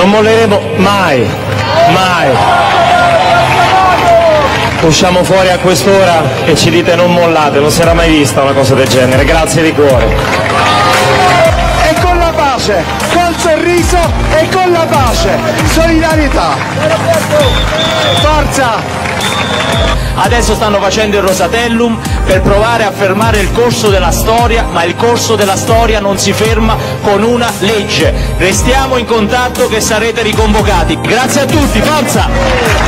Non molleremo mai, mai. Usciamo fuori a quest'ora e ci dite non mollate, non si era mai vista una cosa del genere, grazie di cuore. E con la pace, col sorriso e con la pace, solidarietà. Forza! Adesso stanno facendo il Rosatellum per provare a fermare il corso della storia, ma il corso della storia non si ferma con una legge. Restiamo in contatto che sarete riconvocati. Grazie a tutti, forza!